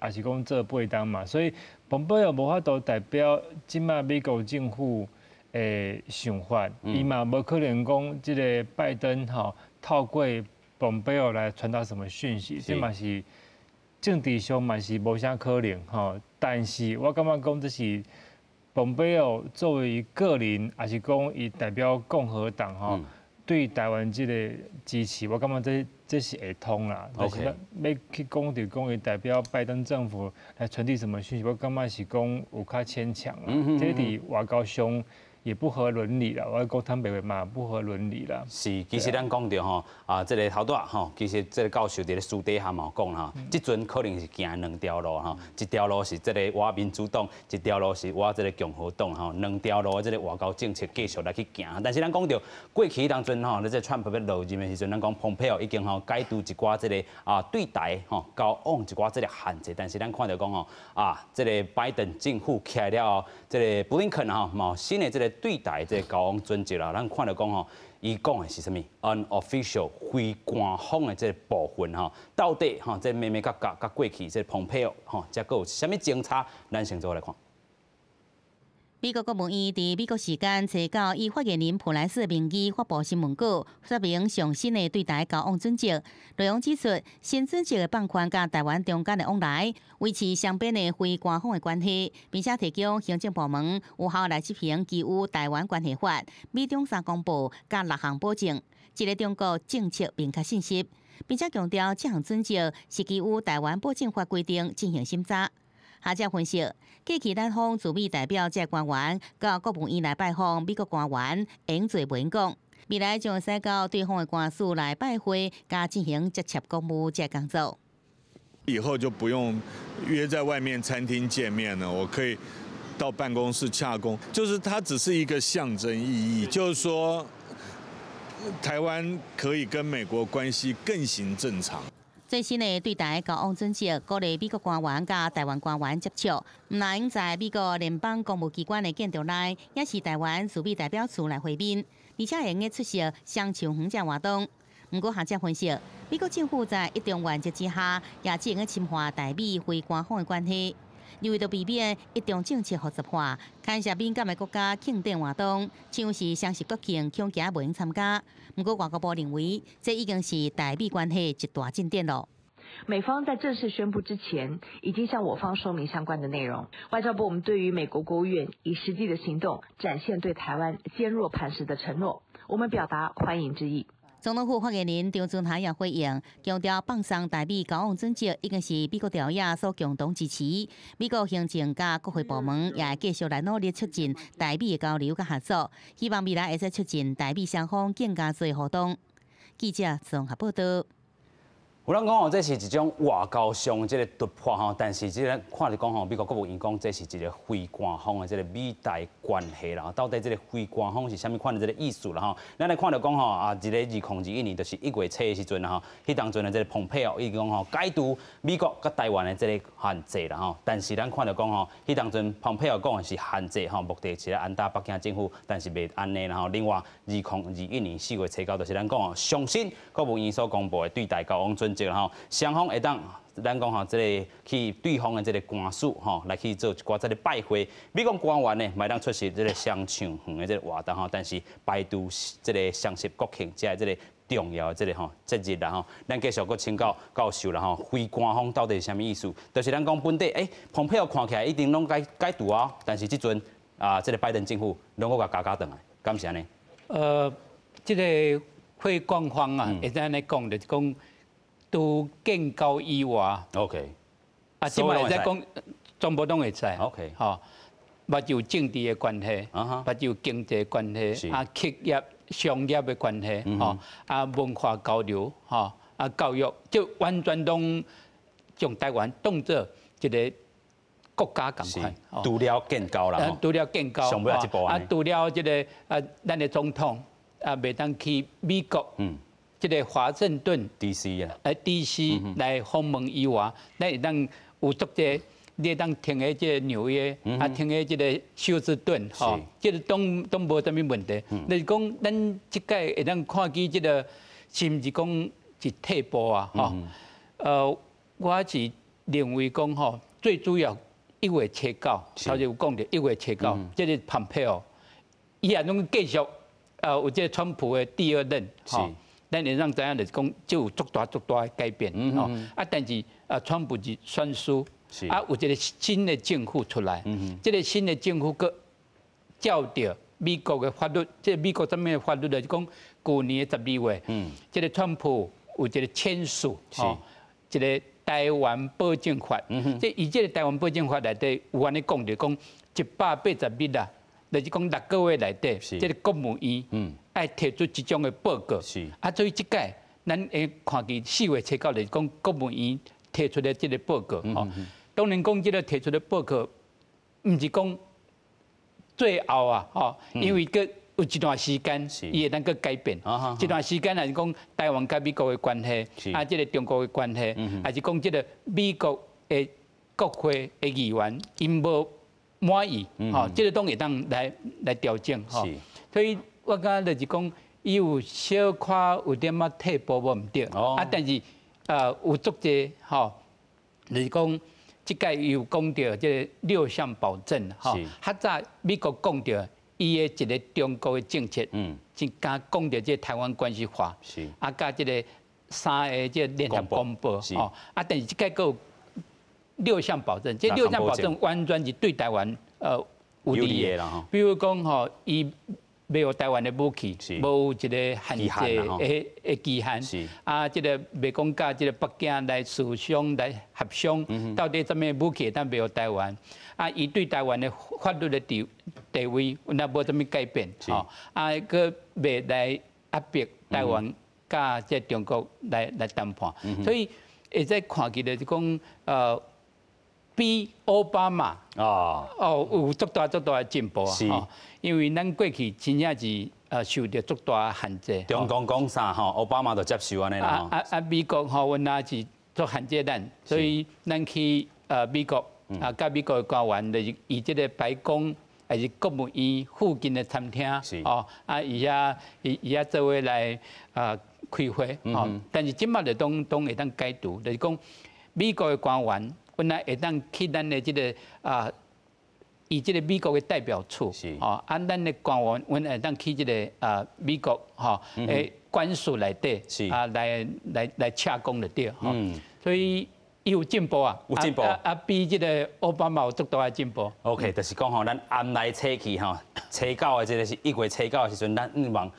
也是讲做八当嘛，所以蓬佩奥无法度代表即马美国政府。 诶，想法，伊嘛无可能讲，即个拜登吼透过蓬佩奥来传达什么讯息，这嘛是政治上嘛是无啥可能吼。但是我感觉讲，这是蓬佩奥作为个人，还是讲伊代表共和党吼，对台湾即个支持，我感觉这是会通啦。但是要去讲就讲伊代表拜登政府来传递什么讯息，我感觉是讲有较牵强啦。这伫外交上。也不合伦理啦。我讲坦白话嘛，不合伦理啦。是，其实咱讲到吼这个头段吼，其实这个教授伫咧私底下嘛讲啦，即阵可能是行两条路吼，一条路是这个我民主党，一条路是我这个共和党吼，两条路这个外交政策继续来去行。但是咱讲到过去当阵吼，咧这川普要落任的时阵，咱讲蓬佩奥已经吼解除一寡这个对台吼交往一寡这个限制，但是咱看到讲吼这个拜登政府起来了，这个布林肯吼嘛新的这个对台这个交往准则啦，咱看到讲吼，伊讲的是啥物 ？unofficial 非官方的这个部分吼，到底吼这咩甲过去这蓬佩奥吼，则个有啥物政策？咱先做来看。美国国务院伫美国时间初九以发言人普莱斯名义发布新闻稿，说明上新的对台交往准则。内容指出，新准则的放宽甲台湾中间的往来，维持双边的非官方的关系，并且提供行政部门有效来执行基于台湾关系法、美中三公报甲6项保证，一个中国政策明确信息，并且强调这项准则是基于台湾保证法规定进行审查。学者分析，过去咱方驻美代表这官员到国务院来拜访美国官员，用做无用讲，未来将会使到对方的官署来拜会，加进行接洽公务这工作。以后就不用约在外面餐厅见面了，我可以到办公室洽公，就是它只是一个象征意义，就是说台湾可以跟美国关系更行正常。最新的对台交往准则，鼓励美国官员甲台湾官员接触，唔但用在美国联邦公务机关的建筑内，也是台湾驻美代表处来会面，而且会用出席双树园这活动。不过，学者分析，美国政府在一中原则之下，也只用侵犯台美非官方的关系。为了避免一中政策复杂化，牵涉敏感的国家庆典活动，像是双十国庆恐惊无用参加。不过外交部认为，这已经是台美关系一大进展了。美方在正式宣布之前，已经向我方说明相关的内容。外交部我们对于美国国务院以实际的行动展现对台湾坚若磐石的承诺，我们表达欢迎之意。总统府发言人张俊涵也回应，强调放松台美交往准则已经是美国朝野所共同支持。美国行政甲国会部门也会继续来努力促进台美的交流甲合作，希望未来会使促进台美双方更加多互动。记者综合报道。有人讲吼，这是一种外交上这个突破吼，但是这个看着讲吼，美国国务院讲这是一个非官方的这个美台关系啦。到底这个非官方是啥物款的这个意思啦？吼，咱来看着讲吼这个2021年就是1月初的时阵啦吼，迄当阵的这个蓬佩奥伊讲吼解除美国甲台湾的这个限制啦吼。但是咱看着讲吼，迄当阵蓬佩奥讲的是限制吼，目的是来安打北京政府，但是未安尼啦吼。另外2021年4月初9就是咱讲吼，上新国务院所公布的对台交往准则。双方会当，咱讲吼，这个去对方的这个官署吼，来去做一寡这个拜会。美国官员呢，买当出席这个双树园的这个活动吼，但是排除这个双十国庆这个重要的这个吼节日啦吼，咱继续搁请教教授啦吼，非官方到底是啥物意思？就是咱讲本地，蓬佩奥看起来一定拢解除啊，但是即阵这个拜登政府拢搁甲加转来，敢是安尼？这个非官方啊，会使安尼讲，就是讲。都建交以外 ，OK， 即摆会使讲，全部拢会使 ，OK， 吼，目就政治的关系，目就经济关系，企业、商业的关系，吼，文化交流，吼，教育，就完全拢将台湾当作一个国家共款，除了建交啦，除了建交，上尾一步除了这个咱的总统袂当去美国，这个华盛顿 DC 啊，DC 来访问以外，咱会当有足者，你当停喺这纽约，停喺这个休斯顿，吼，这个都无啥物问题。就是讲，咱即届会当看见这个，是毋是讲是退步啊？吼，我是认为讲吼，最主要1月初9，头先有讲到1月初9，这个蓬佩奥，伊也拢继续有这个川普的第2任，吼。咱会让知影就是讲，就有足大的改变吼。但是川普是选输，有一个新的政府出来，这个新的政府佮照着美国的法律，即美国什么的法律就是讲，去年的12月，这个川普有一个签署吼，一个台湾保证法。即以这个台湾保证法内底有安尼讲着讲，180日啊，就是讲6个月内底，这个国务院爱提出这种的报告。所以这届咱会看见4月初9就是讲国务院提出的这个报告。当然讲这个提出的报告，唔是讲最后啊，因为个有一段时间伊会当个改变。这段时间还是讲台湾甲美国的关系，这个中国的关系，还是讲这个美国的国会的议员因无满意，这个当会当来调整。所以我感觉就是讲，伊有小可有点仔退步无毋对，但是有足济就是讲。即届有讲到这个6项保证，较早美国讲到伊的一个中国的政策，真加讲到这台湾关系法，加这个3个这联合公报，但是即届佫有6项保证，这6项保证完全是对台湾有利的，比如讲伊。没有台湾的武器，无一个限制的期限，这个袂讲甲这个北京来协商来协商，到底什么武器但没有台湾，伊对台湾的法律的地位，那无什么改变，个袂来压迫台湾甲这中国来谈判，所以会在看起来就讲比奥巴马有足大的进步啊！因为咱过去真正是受到足大限制。中共讲啥奥巴马就接受安尼啦。美国阮也是做限制咱，所以咱去美国甲美国的官员就是以这个白宫还是国务院附近的餐厅伊也做伙来开会但是即马就当会当解读，就是讲美国的官员。本来会当去咱的这个以这个美国的代表处，咱的官员，阮会当去这个美国诶官署内底来洽公就对，所以伊有进步啊，有进步比这个奥巴马有足大的进步。OK， 就是讲咱暗来初期初9的这个是1月初9的时阵，咱望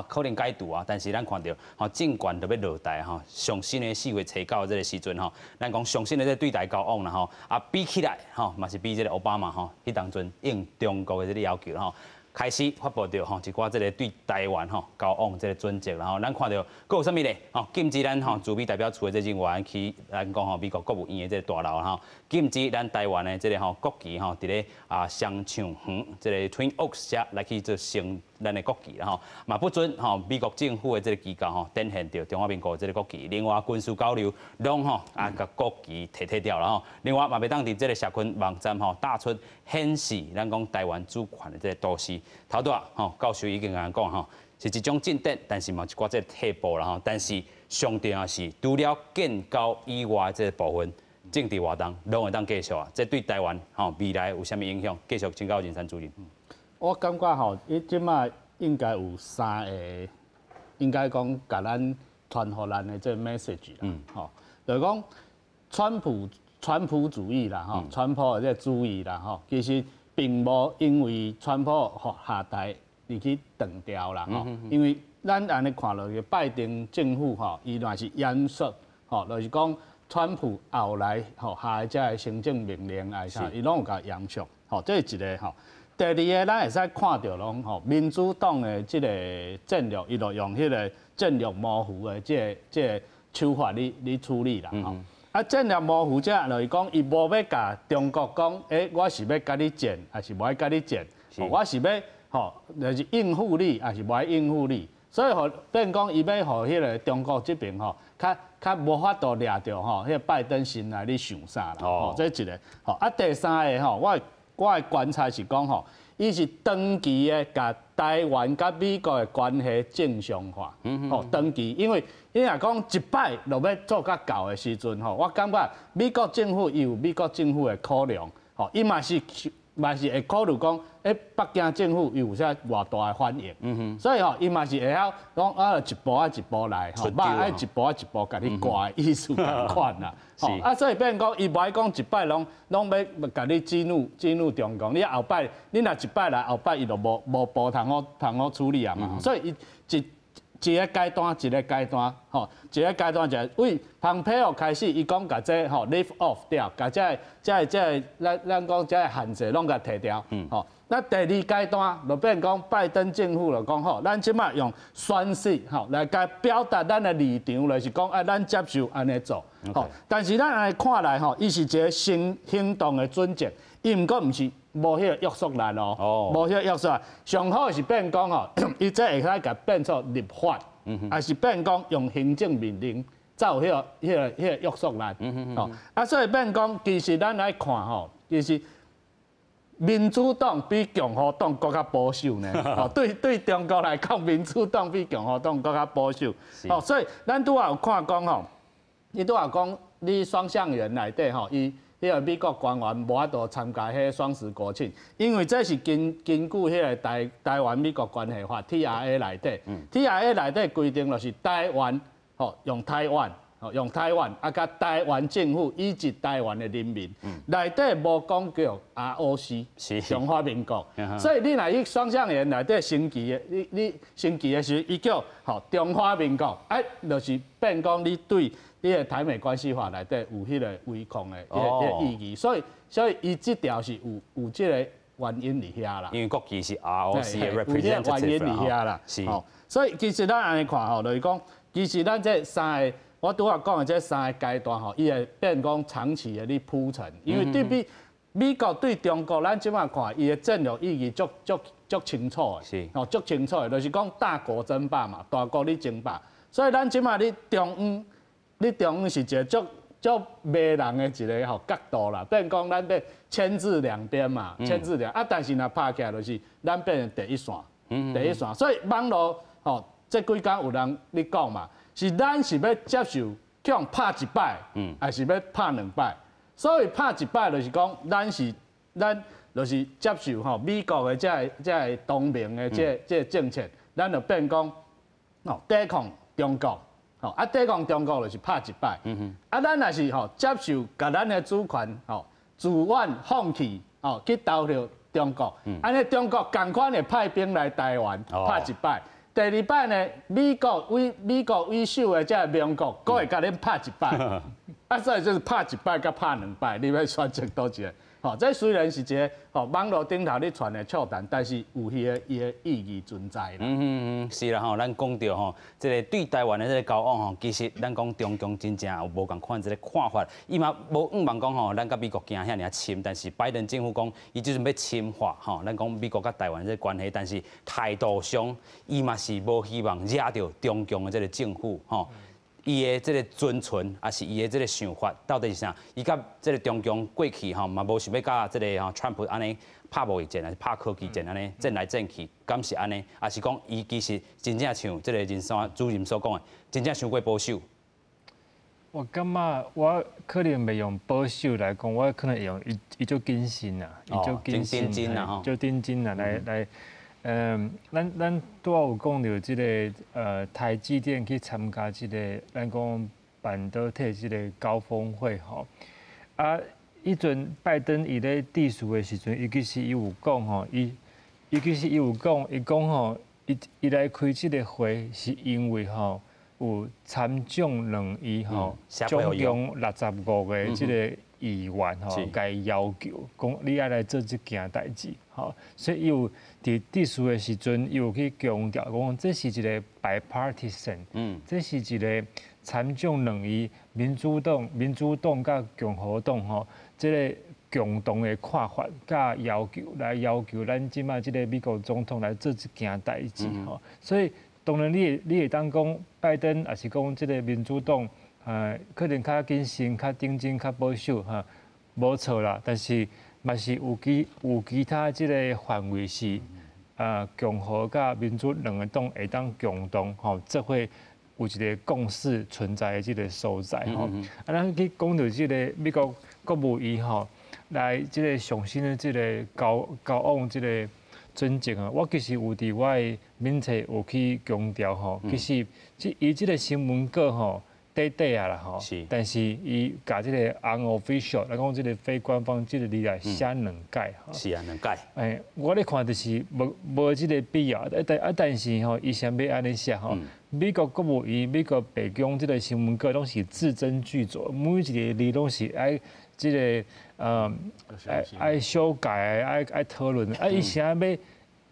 可能解读但是咱看到政权就要落台上新的4月初9的这个时阵咱讲上新的这对台交往啦比起来嘛是比这个奥巴马迄当阵应中国的这个要求开始发布到一寡这个对台湾交往这个准则啦咱看到佫有啥物咧禁止咱驻美代表处的这人员去咱讲美国国务院的这个大楼禁止咱台湾的这个国旗伫咧商场园这个 Twin Oaks 遮来去做升咱的国旗啦嘛不准美国政府的这个机构展现到中华民国这个国旗，另外军事交流拢甲国旗摕掉啦另外嘛袂当伫这个社群网站打出显示咱讲台湾主权的这个图示。头拄教授已经甲咱讲是一种进展，但是嘛一寡这个退步啦但是上重要是除了建交以外这个部分。政治活动拢会当继续这对台湾未来有啥物影响？继续请教仁山主任。我感觉伊即马应该有3个，应该讲甲咱传互咱的这 message 啦，就是讲川普主义啦，川普的这主义啦，其实并无因为川普下台而去断掉啦，因为咱安尼看落去，拜登政府伊若是严肃，就是讲。川普后来下一个行政命令啥，伊拢有甲严肃，这是一个第二个，咱会使看到拢民主党的这个战略，伊就用迄个战略模糊的这个手法去处理啦。战略模糊者就是讲，伊无要甲中国讲，我是要甲你战，还是无爱甲你战？我是要就是应付你，还是无爱应付你？所以变讲，伊要互迄个中国这边较无法度掠着迄个拜登心内咧想啥啦，这一个。第三个我的观察是讲伊是长期的甲台湾甲美国的关系正常化，长期，因为伊若讲一摆就要做甲到的时阵我感觉美国政府伊有美国政府的考量，伊嘛是会考虑讲，北京政府有啥偌大的反应，所以伊嘛是会晓讲一步一步来，一步一步甲你挂意思同款啦。所以变讲，伊无爱讲一摆拢要甲你激怒中共，你后摆你若一摆来，后摆伊就无通好处理啊嘛。所以伊一个阶段一个阶段，吼，一个阶段就是为蓬佩奥开始，伊讲甲这吼 lift off 掉，甲这咱讲这限制拢甲摕掉，吼。那第二阶段就变讲拜登政府就讲吼，咱即马用宣誓吼来甲表达咱的立场，就是讲咱接受安尼做，吼。但是咱安尼看来吼，伊是一个行动的准则，伊毋过毋是无迄个约束力哦，无迄个约束力。上好是变讲吼，伊这会使甲变做立法，还是变讲用行政命令，才有迄个约束力，吼。啊，所以变讲，其实咱来看吼，其实。民主党比共和党更加保守呢。哦，对中国来讲，民主党比共和党更加保守。哦，所以咱拄也有看讲吼，伊拄也讲，你双向员内底吼，伊迄个美国官员无法度参加迄个双十国庆，因为这是根据迄个台湾美国关系法 TRA 内底，TRA 内底规定就是台湾吼用台湾。用台湾啊，甲台湾政府以及台湾的人民，内底无讲叫 ROC， 中华民国。所以你若去双向员内底升级的，你升级的时候，伊叫中华民国，就是变讲你对你的台美关系法内底有迄个违抗的意义。所以伊这条是有这个原因伫遐啦。因为国旗是 ROC 的 representative 原因伫遐啦。是。所以其实咱安尼看吼，就是讲，其实咱这三个。我拄仔讲的这三个阶段吼，伊会变讲长期的咧铺陈，因为对美国对中国，咱即摆看伊的战略意义足清楚的，是哦，足清楚的，就是讲大国争霸嘛，大国咧争霸，所以咱即摆咧中央是一个足迷人的一个角度啦，变讲咱要牵制两边嘛，牵制两但是若拍起来就是咱变成第一线，所以网络吼，这几天有人咧讲嘛。是咱是要接受强拍一摆，还是要拍两摆？所以拍一摆就是讲，咱就是接受吼美国的这同盟的这政策，咱就变讲抵抗中国，抵抗中国就是拍一摆。咱若是接受甲咱的主权自愿放弃去投入中国，安尼中国同款的派兵来台湾拍一摆。第二摆呢，美国为首的这盟国，佫会甲恁拍一摆，所以就是拍一摆甲拍两摆，你要选择倒一个？这虽然是一个网络顶头咧传的笑谈，但是有伊的意义存在啦。是啦咱讲到这个对台湾的这个交往其实咱讲中共真正有无共款这个看法，伊嘛无望讲咱甲美国惊遐尔亲，但是拜登政府讲伊就是要深化咱讲美国甲台湾这个关系，但是态度上伊嘛是无希望惹到中共的这个政府伊的这个遵循，还是伊的这个想法，到底是啥？伊甲这个中共过去嘛无想要甲这个川普安尼拍贸易战，还是拍科技战安尼战来战去，敢是安尼？还是讲伊其实真正像这个任山主任所讲的，真正伤过保守？我感觉我可能袂用保守来讲，我可能会用伊就谨慎啊，伊就谨慎就定金啊来。咱拄仔有讲到即个台积电去参加即个咱讲半导体即个高峰会吼，迄阵拜登伊咧致辞的时阵，其实伊有讲吼，伊有讲吼，伊来开即个会是因为吼有参众两院吼，总共65个即个议员吼，甲伊要求讲你爱来做即件代志吼，所以伊有伫致辞的时阵，伊有去强调讲，这是一个 bipartisan， 这是一个参众两院民主党甲共和党吼，即个共同的看法甲要求咱即马即个美国总统来做一件代志吼，所以当然你会当讲拜登，也是讲即个民主党。可能较谨慎、较定真、较保守无错啦。但是嘛是有其他即个范围是共和甲民主两个党会当共同这会有一个共识存在的即个所在咱去讲到即个美国国务院来即个上新的即个交往即个准则我其实有伫我的免册有去强调其实伊即个新闻稿短啊啦吼，但是伊甲即个 unofficial， 来讲即个非官方即个字来写两改吼。是啊，两改。我咧看就是无即个必要，但是吼，伊想要安尼写吼。美国国务院、美国白宫即个新闻稿拢是字斟句酌，每一个字拢是爱即个爱修改、爱讨论，伊想要，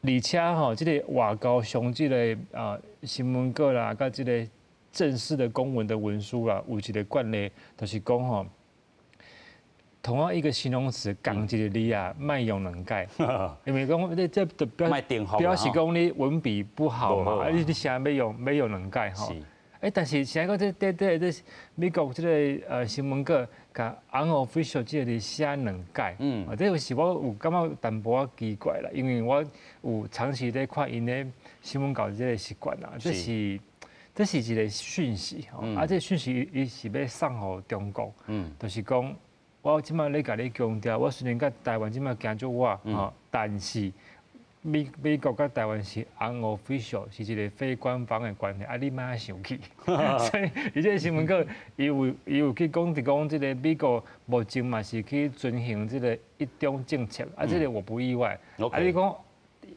而且吼，即个外交上即个新闻稿啦，甲即个正式的公文的文书啦，有一个惯例，就是讲吼，同样一个形容词讲一个字啊，卖用两改，因为讲这表示讲你文笔不好嘛，你想要用两改吼。但是现在讲这美国这个新闻稿甲 unofficial 这个字写两改，这个是我有感觉淡薄仔奇怪啦，因为我有长期在看因的新闻稿这个习惯啦，这是一个讯息吼，这个讯息伊是要送互中国，就是讲我即摆咧甲你强调，我虽然甲台湾即摆行足我吼，但是美国甲台湾是 unofficial， 是一个非官方的关系，你莫生气。所以伊这个新闻稿，伊有去讲即个美国目前嘛是去遵循即个一中政策，这个我不意外。你讲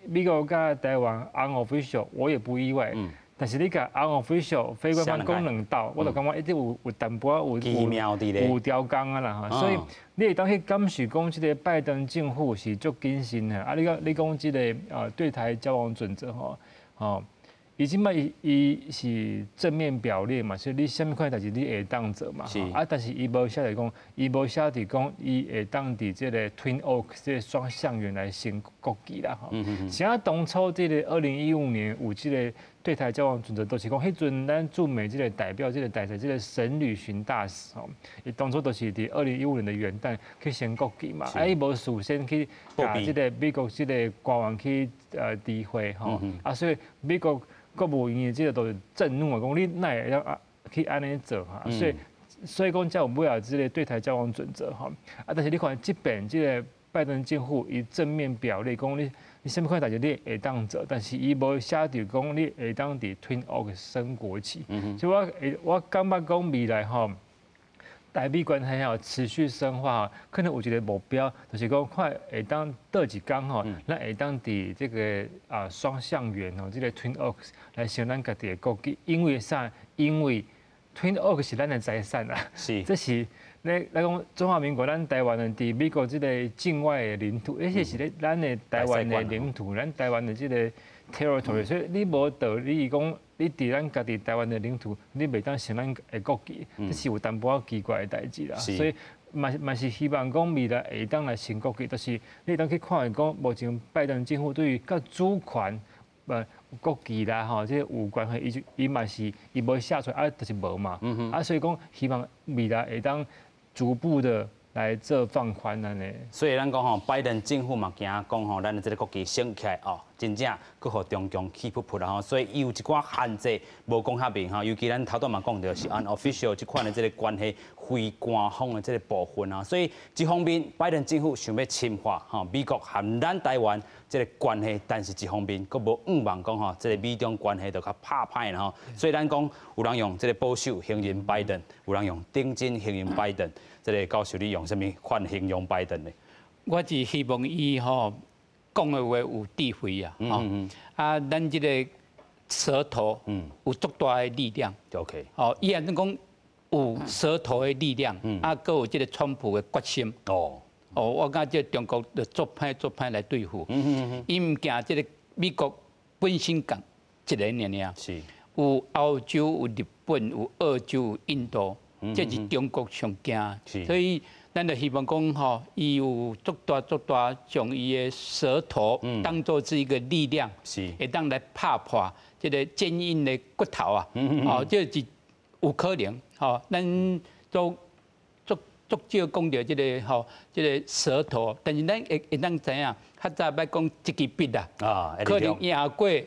美国甲台湾 unofficial， 我也不意外。但是你甲 unofficial 非官方讲两道，我就感觉一直有淡薄有条工啊啦吼，所以你会当去感受讲，即个拜登政府是足谨慎的。你讲即个对台交往准则吼，伊即摆伊是正面表列嘛，所以你啥物款代志你会当做嘛。但是伊无写来讲，伊无写伫讲伊会当伫即个 Twin Oaks 即个双向园来升国旗啦吼。像当初即个2015年有即个对台交往准则，都是讲迄阵咱驻美即个代表，即个代表即个沈履巡大使吼，伊当初都是伫2015年的元旦去升国旗嘛，伊无事先去甲即个美国即个官员去诋毁吼，所以美国国务院即个都是震怒啊，讲你哪会要去安尼做哈？所以讲才有尾啊，即个对台交往准则哈。但是你看即边即个拜登政府伊正面表列讲你啥物款代志你会当做，但是伊无写着讲你会当伫 Twin Oaks 升国旗。所以我感觉讲未来吼，台美关系要持续深化，可能有一个目标，就是讲快会当倒一天吼，咱会当伫这个双向园吼，这个 Twin Oaks 来升咱家己的国旗，因为啥？因为 Twin Oaks 是咱的财产啊，这是来讲中华民国咱台湾人伫美国这个境外的领土，而且是咧咱的台湾的领土，咱台湾的这个 territory， 所以你无道理讲。你伫咱家己台湾的领土，你袂当升咱的国旗，这是有淡薄仔奇怪的代志啦。所以嘛是希望讲未来会当来升国旗，就是你会当去看讲，目前拜登政府对于甲主权国旗啦吼，这有关系，伊嘛是伊无写出来，就是无嘛。所以讲希望未来会当逐步的来做放宽安尼。所以咱讲吼，拜登政府嘛惊讲吼，咱的这个国旗升起来哦。真正佫互中共气噗噗啦吼，所以伊有一寡限制，无讲较明吼。尤其咱头段嘛讲到是 unofficial 即款的这个关系非官方的这个部分啊，所以一方面拜登政府想要深化吼美国和咱台湾这个关系，但是一方面佫无望讲吼，这个美中关系就较拍歹啦吼。所以咱讲有人用这个保守形容拜登，有人用顶真形容拜登。这个教授你用什么款形容拜登呢？我是希望伊吼。讲的话有智慧啊，咱这个舌头有足大的力量。OK， 伊安尼讲有舌头的力量，佮有这个川普的决心。我感觉中国就做歹来对付。伊唔惊这个美国本身讲一个尔，是有欧洲、有日本、有澳洲、有印度，这是中国上惊。所以。咱就希望讲吼，伊有足大，将伊的舌头当作是一个力量，会当来拍破这个坚硬的骨头啊，这是有可能。咱足少讲到这个这个舌头，但是咱会当知影，较早要讲一支笔啊，可能赢过一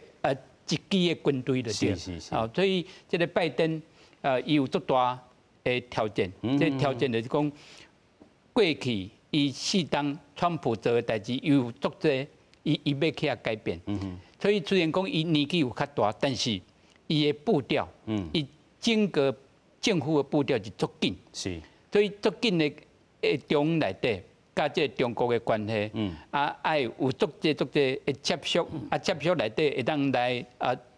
支的军队就对。所以这个拜登伊有足大的条件，这条件就是讲。过去伊适当川普做的代志，有足侪伊要去改变。所以虽然讲伊年纪有较大，但是伊的步调，伊整个政府的步调是足紧，是，所以足紧的中内底。甲即个中国的关系，爱有足济的接触，接触内底会当来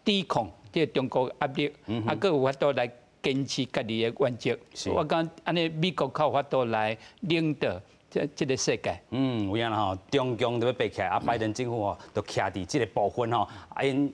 抵抗即个中国压力，佫有法度来坚持家己的原则。我讲安尼，美国较有法度来领导这个世界。有影啦吼，中共都要爬起来，拜登政府吼，就徛伫即个部分吼，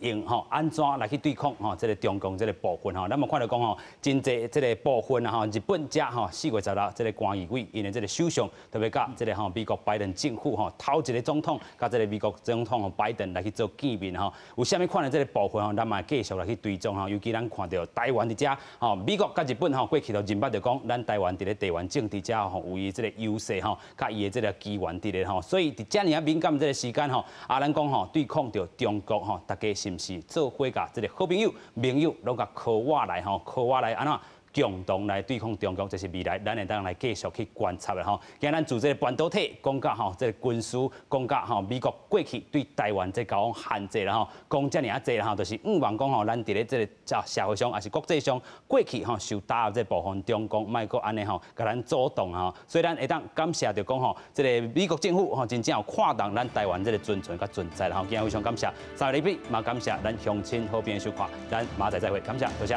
用吼安怎来去对抗吼，即个中共即个部分吼，咱们看到讲吼，真济即个部分啊吼，日本遮吼4月16，即个官议会因的即个首相特别甲即个吼美国拜登政府吼头一个总统，甲即个美国总统吼拜登来去做见面吼，有啥物款的即个部分吼，咱嘛继续来去追踪吼，尤其咱看到台湾伫遮吼，美国甲日本吼过去就认捌着讲，咱台湾伫咧地缘政治遮吼有伊即个优势吼。甲伊的这个机缘伫咧吼，所以伫遮尔啊敏感这个时间吼，咱讲吼对抗着中国吼，大家是毋是做伙甲这个好朋友、盟友，拢甲靠我来吼，靠我来安怎？共同来对抗中国，这是未来咱会当来继续去观察的吼。今咱从这个半导体讲到吼，这个军事讲到吼，美国过去对台湾这交往限制啦吼，讲遮尔啊济啦吼，就是望讲吼，咱伫咧这个社会上也是国际上过去吼受打压这部分，中共莫阁安尼吼，甲咱主动吼，所以咱会当感谢着讲吼，这个美国政府吼真正有看重咱台湾这个存存甲存在啦吼。今日非常感谢3位来宾，嘛感谢咱乡亲好朋友收看，咱马仔再会，感谢多谢。